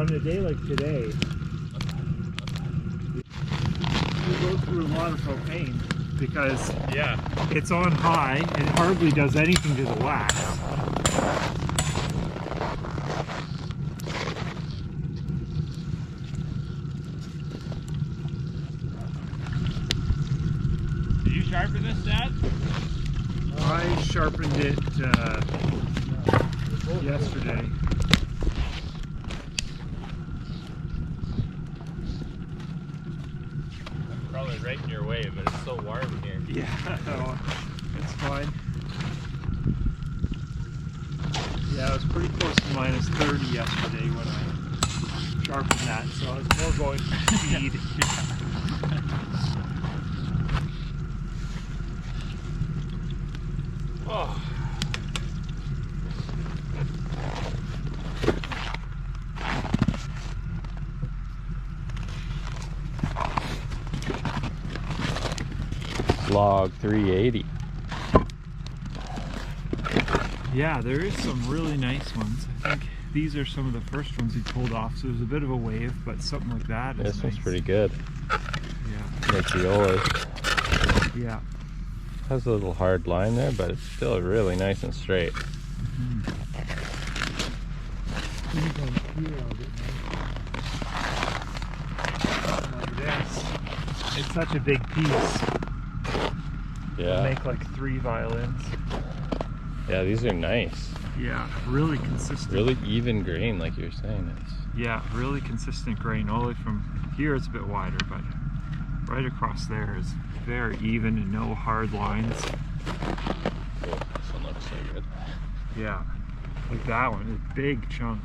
on a day like today, you go through a lot of propane because it's on high and it hardly does anything to the wax. Did you sharpen this, Dad? I sharpened it yesterday. Probably right in your way, but it's so warm here. Yeah, no, it's fine. Yeah, it was pretty close to minus 30 yesterday when I sharpened that, so it's more going for speed. Oh. Log 380. Yeah, there is some really nice ones. I think these are some of the first ones he pulled off, so there's a bit of a wave, but something like that is This nice. one's pretty good. Yeah. Like the old. Yeah. Has a little hard line there, but it's still really nice and straight. It's such a big piece. Yeah. Make like 3 violins. Yeah, these are nice. Yeah, really consistent. Really even grain, like you were saying. Yeah, really consistent grain. All the way from here it's a bit wider, but right across there is very even and no hard lines. Oh, this one looks so good. Yeah, like that one, a big chunk.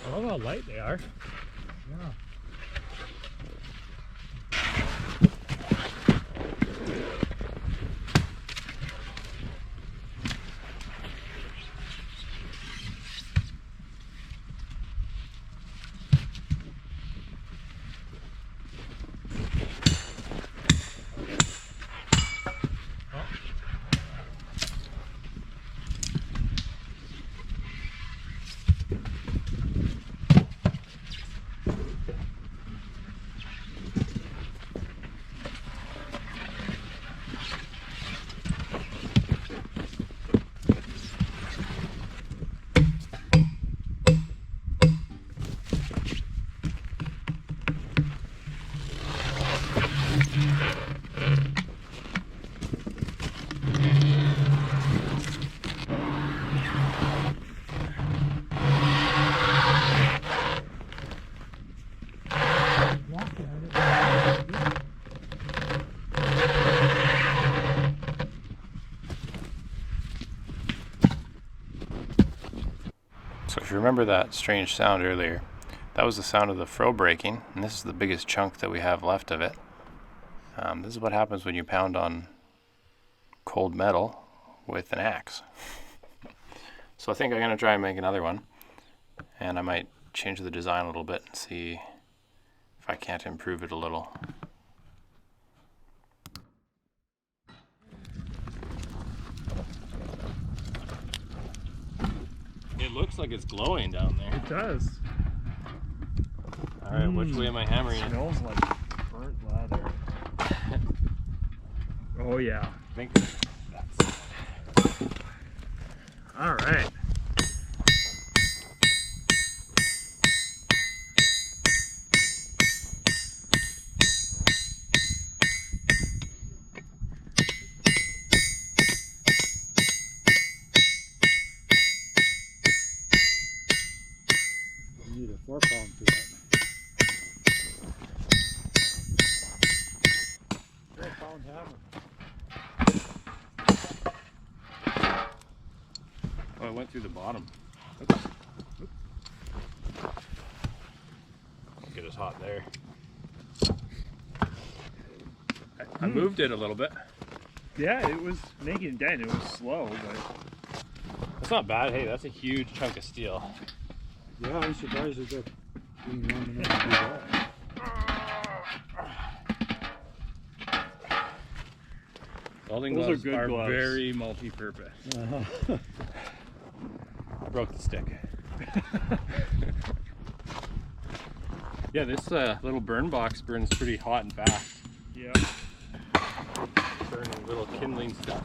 I love how light they are. Yeah. So if you remember that strange sound earlier, that was the sound of the Froe breaking, and this is the biggest chunk that we have left of it. This is what happens when you pound on cold metal with an axe. So I think I'm going to try and make another one, and I might change the design a little bit and see if I can't improve it a little. It looks like it's glowing down there. It does. Alright, which way am I hammering it? Smells like burnt leather. Oh yeah. I think that's... Alright. You need a 4-pound for that. 4-pound hammer. Oh, it went through the bottom. Get us hot there. I moved it a little bit. Yeah, it was making a dent. It was slow, but That's not bad. Hey, that's a huge chunk of steel. Yeah, I'm surprised it got long enough to do that. Welding Those are gloves good are gloves. very multi-purpose. I broke the stick. Yeah, this little burn box burns pretty hot and fast. yeah. Burning little kindling stuff.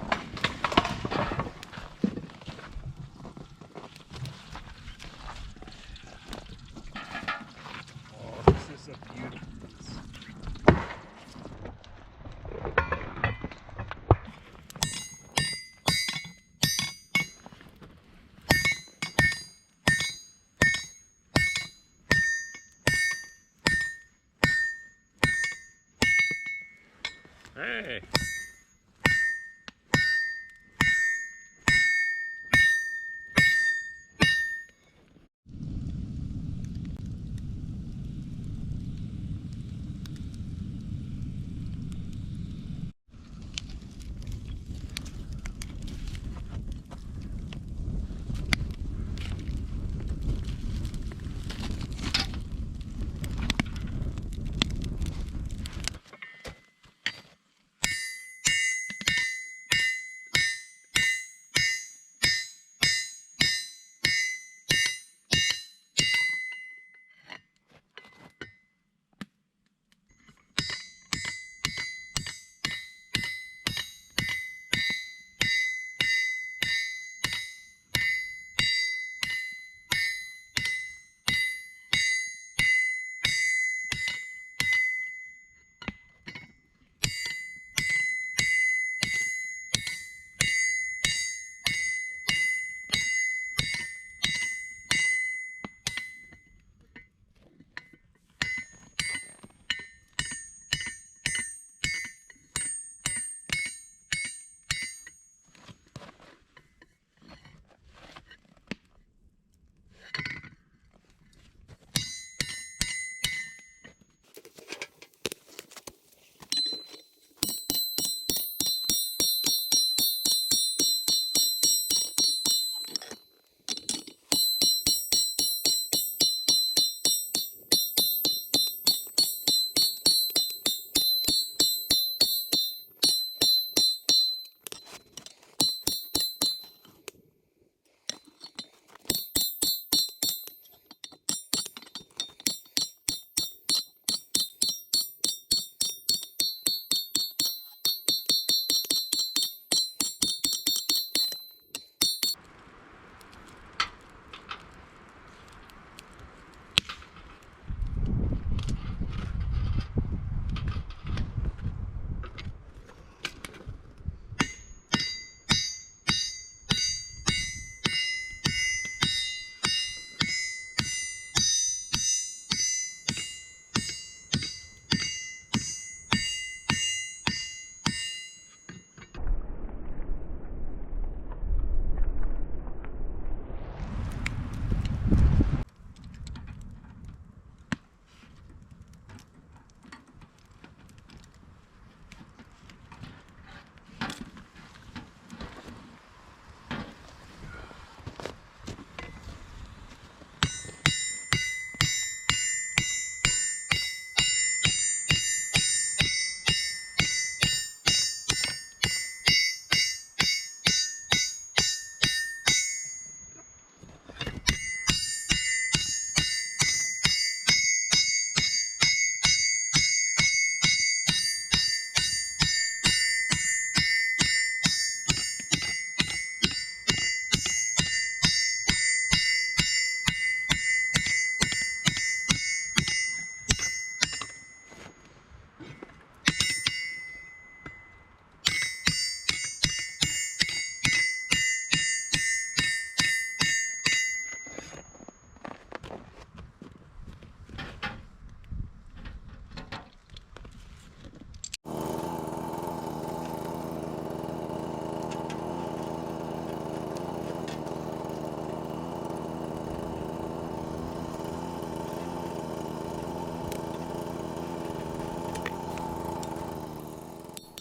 Oh, this is a beauty. Hey!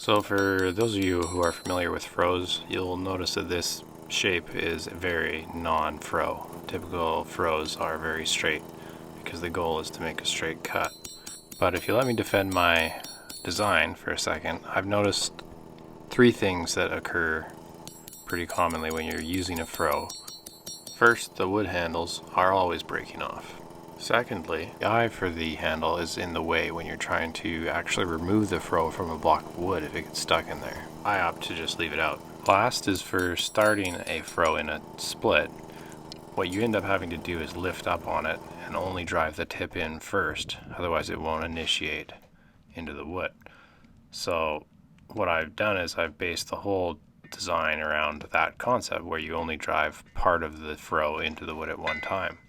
So for those of you who are familiar with Froes, you'll notice that this shape is very non-Froe. Typical Froes are very straight because the goal is to make a straight cut. But if you let me defend my design for a second, I've noticed three things that occur pretty commonly when you're using a Froe. First, the wood handles are always breaking off. Secondly, the eye for the handle is in the way when you're trying to actually remove the Froe from a block of wood if it gets stuck in there. I opt to just leave it out. Last is for starting a Froe in a split. What you end up having to do is lift up on it and only drive the tip in first, otherwise it won't initiate into the wood. So what I've done is I've based the whole design around that concept where you only drive part of the Froe into the wood at one time.